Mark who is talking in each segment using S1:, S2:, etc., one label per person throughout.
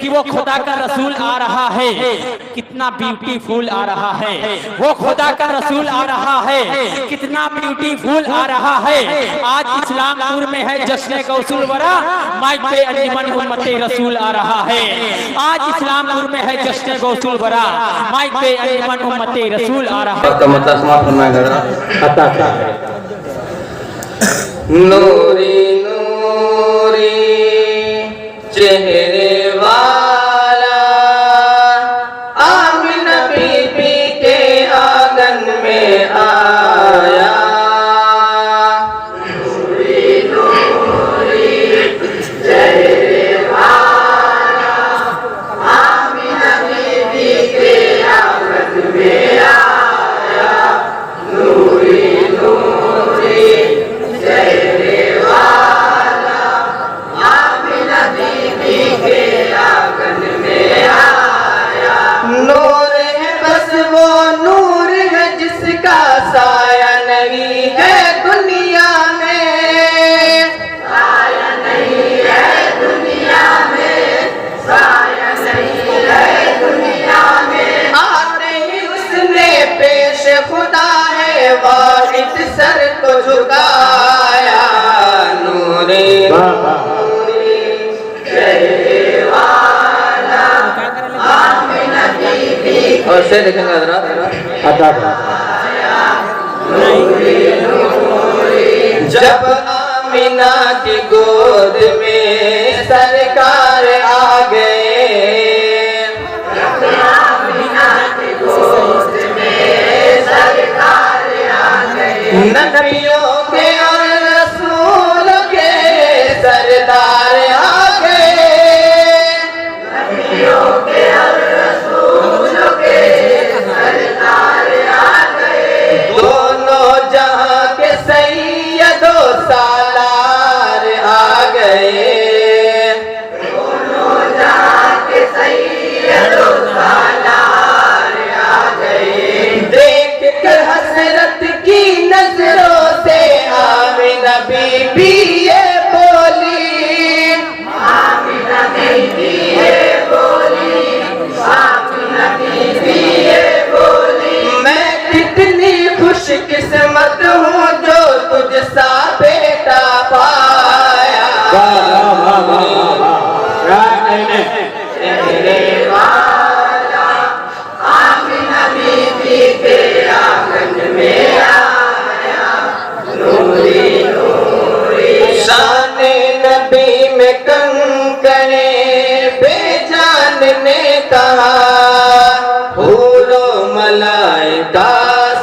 S1: कि वो खुदा का रसूल आ रहा है, कितना ब्यूटीफुल आ रहा है, वो खुदा का रसूल आ रहा है, कितना ब्यूटीफुल आ रहा है। आज इस्लामपुर में है जश्न गौसुल वरा, माइक पे अंजुमन उम्मते रसूल आ रहा है। आज इस्लामपुर में है जश्न गौसुल वरा, माइक पे अंजुमन उम्मते रसूल आ रहा है।
S2: नूरी नूरी चेहरे वाला आमिना बीबी के आंगन में आया। नूरी नूरी चेहरे वाला आमिना बीबी के आंगन में आया। नूरी नूरी चेहरे वाला आमिना बीबी के आंगन में आया। नूर है बस वो नूर है जिसका साया नहीं है दुनिया में, साया नहीं है दुनिया में, साया नहीं है दुनिया में। आते ही उसने पेश खुदा है वाहिद सर को झुकाया। नूरे नूरी चेहरे वाला आमिना बीबी और से देखेंगे नूरी नूरी। जब आमिना की गोद में सरकार आ गए, जब आमिना की गोद में सरकार आ गए। नबियों के और रसूल के सरदार आ गए, नबियों के और रसूल के सरदार आ गए। दोनों जहां के सैयदो सालार आ गए, दोनों जहां के सैयदो सालार आ गए। देख कर हसरत की नजरों से आमिना बीबी ये बोली, आमिना बीबी ये बोली, आमिना बीबी ये बोली। मैं कितनी खुशकिस्मत हूँ जो तुझ सा बेटा पाया। चेहरे वाला आमिना बीबी के आंगन में आया। नूरी नूरी शाने नबी में कंकड़े बेजान ने कहा, हूरो मलाइका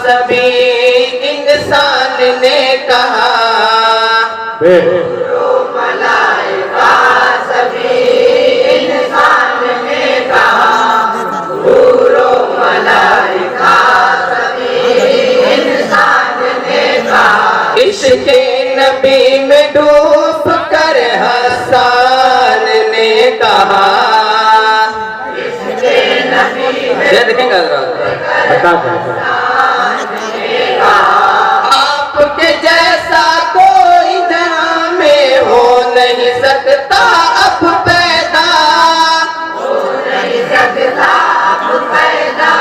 S2: सभी इंसान ने कहा। हूरो मलाइका सभी इंसान ने कहा, हूरो मलाइका सभी इंसान ने कहा। इश्क़ नबी में डूब कर हसन ने कहा, इश्क़ नबी में देखेंगे आपके जैसा कोई जहां में हो नहीं सकता अब पैदा, हो नहीं सकता अब पैदा,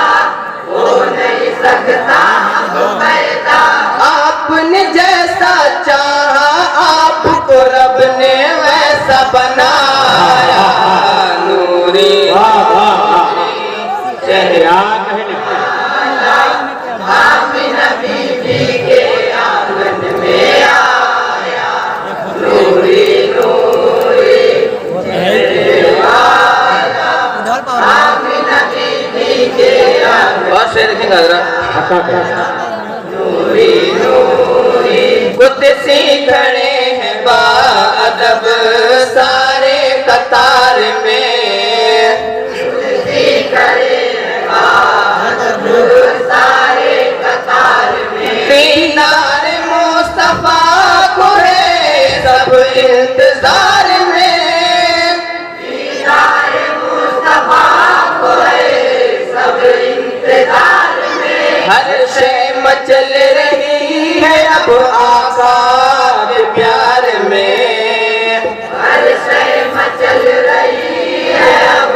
S2: हो नहीं सकता अब पैदा। आपने जैसा चाहा आपको रब ने वैसा बनाया। नूरी चेहरा आमिना बीबी के आंगन में आया। नूरी नूरी चेहरे वाला आमिना बीबी के आंगन। और से देखेंगे नूरी नूरी। कुदसी खड़े हैं बाअदब सारे कतार में, कुदसी खड़े हैं बाअदब सारे कतार में। दीनार मुस्तफा को है सब इंतजार में, दीनार मुस्तफा को है सब इंतजार में। हर शय मचल रही है अब आका के प्यार में, हर शय मचल रही है अब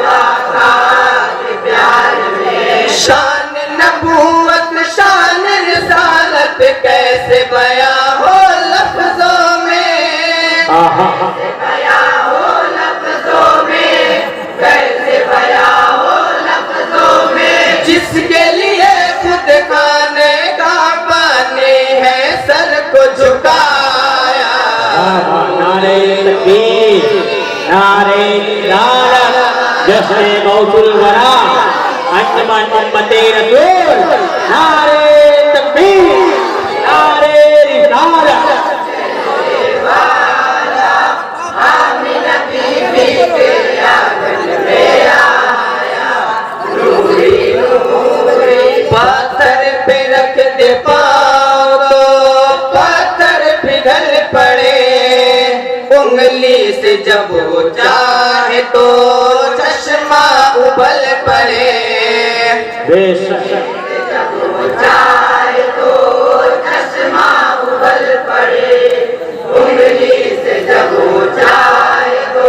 S1: जश्न मौसुल वरा अंजमन उम्मते रसूल नारे तकबीर नारे रिसालत
S2: पत्थर पे रख दे पाँव तो पत्थर पिघल पड़े, उंगली से जब वो चाहे तो चश्मा उबल पड़े।
S1: बेशक
S2: जब वो चाहे तो चश्मा उबल पड़े, उंगली से जब वो चाहे तो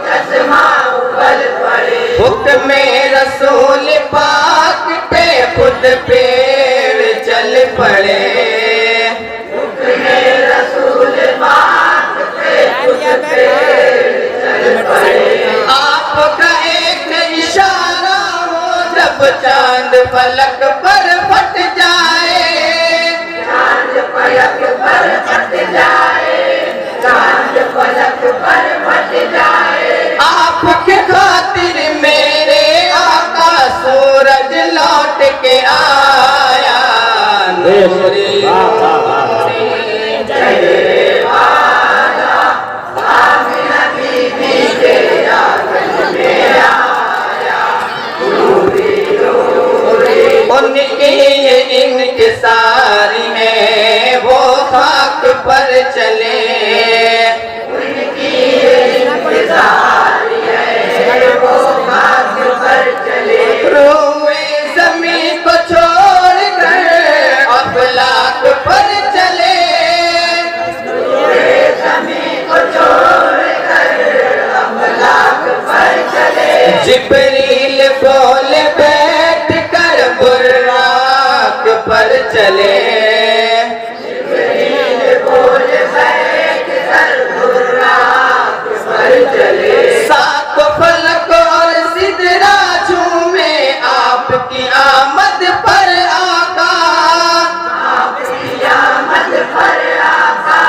S2: चश्मा उबल पड़े। हुक्म रसूल पाक पे खुद पेड़ चल पड़े, हुक्म रसूल पाक पे खुद पेड़ चल पड़े। आपका एक इशारा हो जब चांद पलक पर फट जाए, चांद पलक पर फट जाए, चांद पलक पर फट जाए। आपके खातिर मेरे आका सूरज लौट के आया, नूरी जय वाला आमिना बीबी के आंगन में आया, नूरी नूरी। उनकी ये इंकिसारी है वो खाक पर चले, उनकी ये इंकिसारी है वो खाक पर चले। रोए ज़मीन को छोड़ कर अफलाक पर चले, रोए ज़मीन को छोड़ कर अफलाक पर चले। जिब्रील बोले बैठ कर बुर्राक पर चले, जिब्रील बोले बैठ कर बुर्राक पर चले। सात फलक और सिदरा झूमे आपकी आमद पर आका, आपकी आमद पर आका,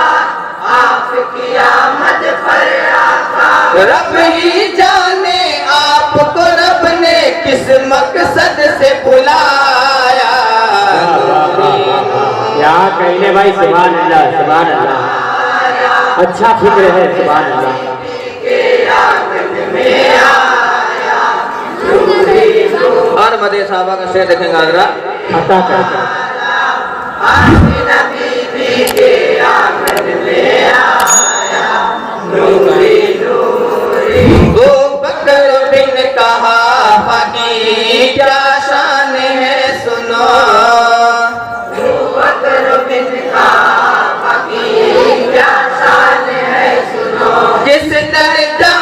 S2: आपकी आमद पर आका। रब ही जाने आपको रब ने किस मकसद से बुलाया।
S1: यहाँ कहने भाई सुभान अल्लाह सुभान अल्लाह, अच्छा फिक्र है सुभान अल्लाह।
S2: और मदे साहबा का शेर देखेंगे आगरा
S1: अता करता
S2: आमिना बीबी के आंगन में आया, नूरी नूरी। वो बकर बिन कहा फकी क्या शान है सुनो, वो बकर बिन कहा फकी क्या शान है सुनो। जिस दर्जा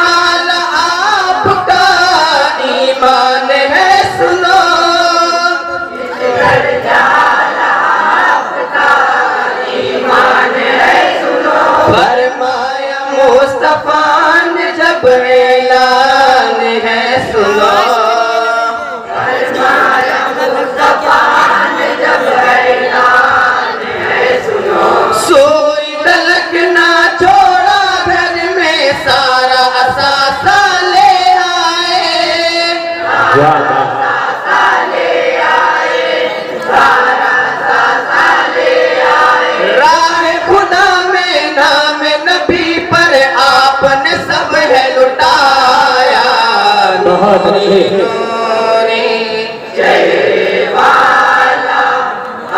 S2: आपका ईमान है सुनो, जिस दर्जा आपका ईमान है सुनो। फरमाया मुस्तफा ने जब ऐलान है सुनो, फरमाया मुस्तफा ने जब ऐलान है सुनो। सोई तलक ना छोड़ा घर में सारा असासा ले आए, सारा ले आए, सारा असासा ले आए। राह खुदा में नाम नबी पर आपने सब है लुटाया,
S1: बहुत अच्छे।
S2: नूरी जय वाला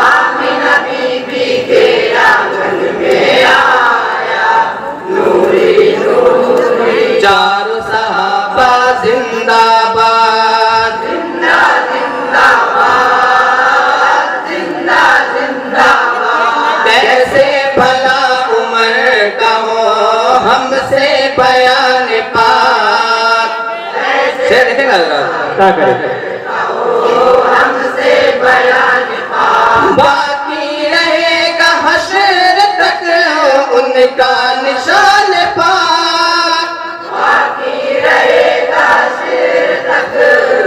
S2: आमिना बीबी के आंगन में आया, नूरी नूरी। चारों सहाबा जिंदाबाद, जिंदा जिंदाबाद, जिंदा जिंदाबाद। कैसे भला उम्र का हो हमसे बयान पाक, शेर देखेंगे
S1: अता करे
S2: हमसे बयान पाक। बाकी रहेगा हश्र तक उनका निशान पाक, बाकी रहेगा हश्र तक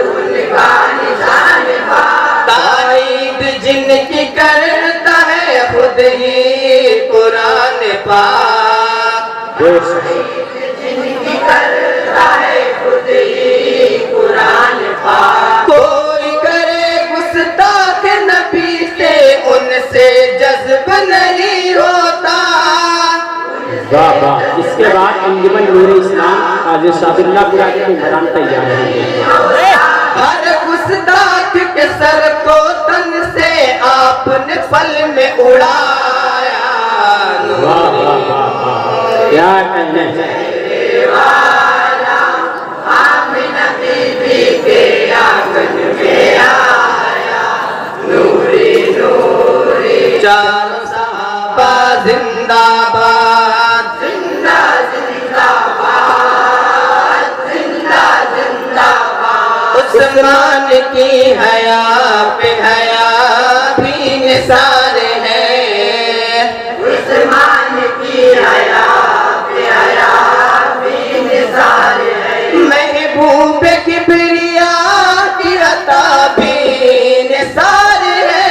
S2: उनका निशान पाक। ताईद जिनकी करता है खुद ही कुरान पाक, ताईद जिनकी करता है खुद ही
S3: अंजुमन नूर इस्लाम हाजी साबिल्लापुरा के मेहमान तैयार हैं।
S4: हर गुस्ताख के सर को तन से आपने पल में उड़ाया।
S3: वाह वाह वाह वाह, क्या कहने हैं।
S4: चारों सहाबा जिंदाबाद, जिंदा जिंदाबाद, जिंदा जिंदाबाद। उस्मान की हया पे हया भी निसार है, उस्मान की हया पे हया भी निसार है। महबूब किबरिया की अता भी निसार है,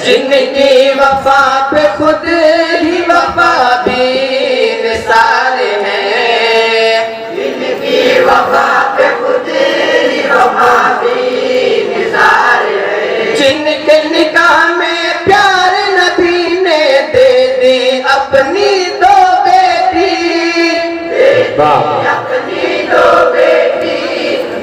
S4: जिनकी वफा पे खुद ही वफा भी निसार है, जिनकी वफा पे खुद ही वफा भी निसार है। जिनके निकाह में प्यार नबी ने दे दी अपनी दो बेटी, अपनी दो बेटी,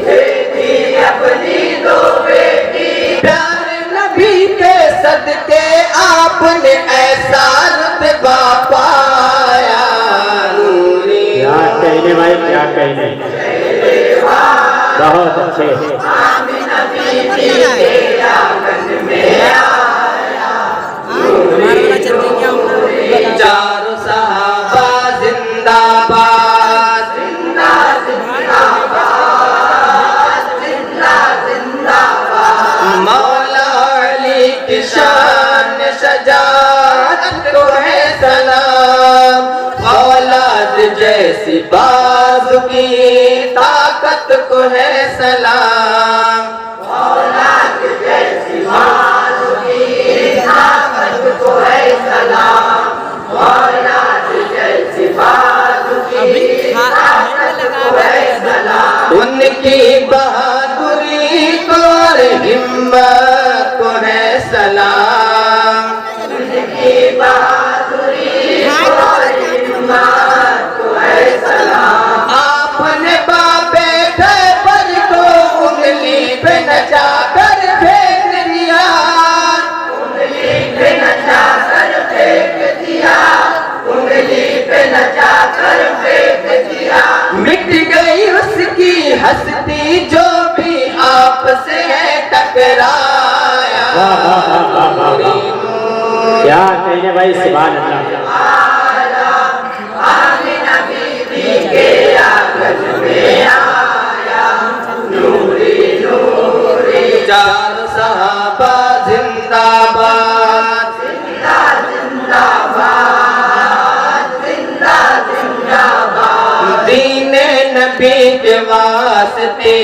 S4: दे दी अपनी दो बेटी। प्यार नबी के सदके आपने ऐसा रुतबा पाया। नूरी
S3: क्या कहने भाई, क्या कहने, बहुत अच्छे।
S4: चारों सहाबा जिंदाबाद, जिंदा जिंदाबाद, जिंदा जिंदाबाद। मौला अली की शान शजाअत को है सलाम, औलाद जैसी बाजू की ताकत को है सलाम, औलाद जैसी बाजू की ताकत को है सलाम, औलाद जैसी बाजू की ताकत को है सलाम। उनकी बहादुरी को और हिम्मत को है सलाम, उनकी बहादुरी को और हिम्मत को है सलाम। आपने बाबे खैबर को उंगली पे नचा कर फेंक दिया, उंगली पे नचा कर फेंक दिया, उंगली पे नचा कर फेंक दिया। मिट गई उसकी हस्ती जो भी आपसे है टकराया।
S3: क्या कहने भाई, सुभान अल्लाह।
S4: आमिना बीबी के आंगन में आया, नूरी नूरी। चारों सहाबा जिंदाबाद, जिंदा जिंदाबाद, जिंदा जिंदाबाद। दीने नबी के वास्ते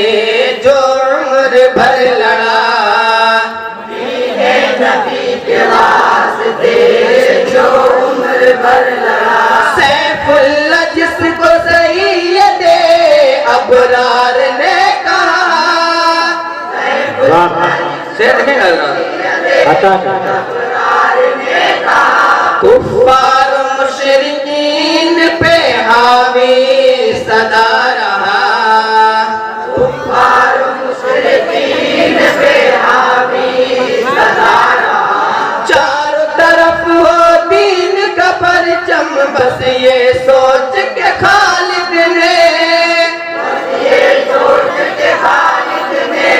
S4: जो उम्र भर लड़ा, दीने नबी के वास्ते जो उम्र भर लड़ा। सैफुल्लाह जिसको सैयदे अबरार ने कहा,
S2: शेर देखेंगे
S4: कुफ्फार मुशरिकीन पे हावी सदा रहा, कुफ्फार मुशरिकीन पे हावी सदा रहा। चारों तरफ हो दीन का परचम, बस ये सोच के खालिद ने, बस ये सोच के खालिद ने,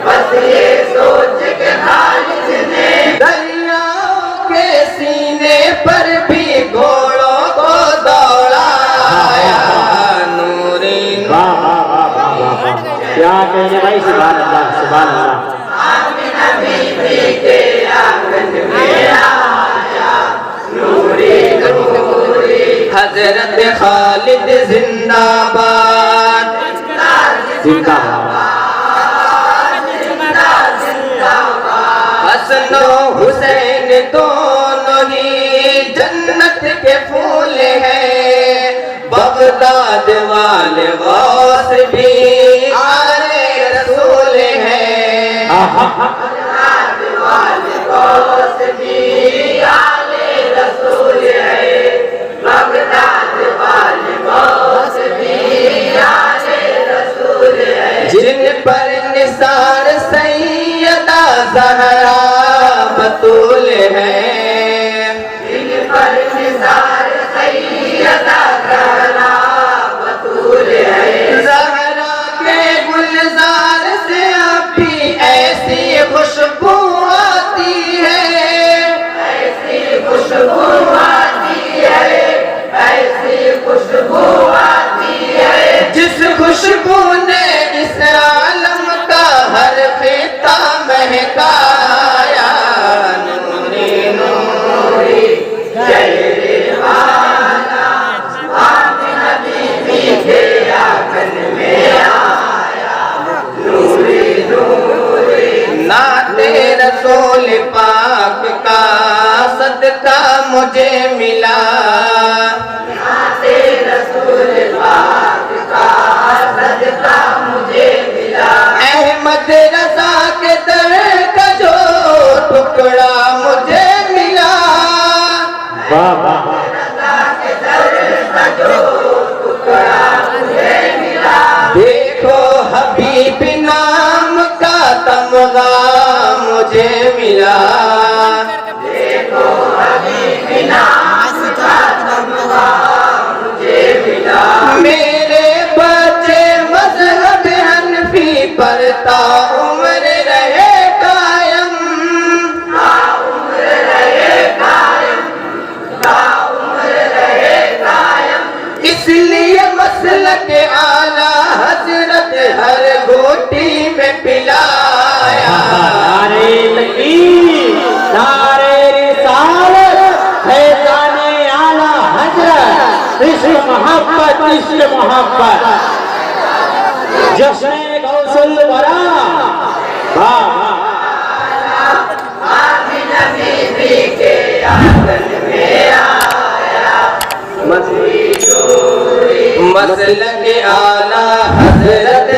S4: बस ये सोच के खालिद ने। दरियाओं के सीने पर भी घोड़ों को दौड़ाया। नूरी
S3: वाह वाह वाह वाह वाह, क्या कहने भाई, सुभान अल्लाह, सुभान अल्लाह।
S4: आमिना बीबी के आंगन में आया, नूरी नूरी। हजरत खालिद जिंदाबाद,
S3: जिंदाबाद।
S4: हसन हुसैन दोनों ही जन्नत के फूल हैं, बगदाद वाले गौस भी आले रसूल हैं, बगदाद वाले गौस भी आले रसूल है, बगदाद वाली गौस भी आले रसूल है। जिन पर निसार सैयदा ज़हरा बतूल है, जिन पर निसार सैयदा ज़हरा बतूल है। ज़हरा के गुलजार से अभी ऐसी खुशबू आती है, ऐसी खुशबू आती है, ऐसी खुशबू आती है, जिस खुशबू ने इस आलम का हर खिता महकाया। नूरी नूरी चेहरे वाला आमिना बीबी के आंगन में आया। नूरी नूरी नाते रसूल पाक का सदका मुझे मिला, नाते रसूल पाक का सदका मुझे मिला। अहमद रज़ा के दर का जो टुकड़ा मुझे मिला,
S3: वाह वाह
S4: रज़ा के दर का जो टुकड़ा मुझे मिला। देखो हबीब नाम का तमगा मुझे मिला, देखो हबीब नाम का तमगा मुझे मिला। मेरे बच्चे मज़हब हनफी पर ताउम्र रहे कायम, ताउम्र रहे कायम, ताउम्र रहे कायम। इसलिए मसलक आला हजरत हर गोटी में पिलाया।
S3: नारे तकबीर, नारे रिसालत, फैज़ाने आला हजरत, इश्क मोहब्बत, इश्क मोहब्बत, जश्न गौसुल वरा। वाह वाह
S4: आमिना बीबी के आंगन में आया। मसलक आला हजरत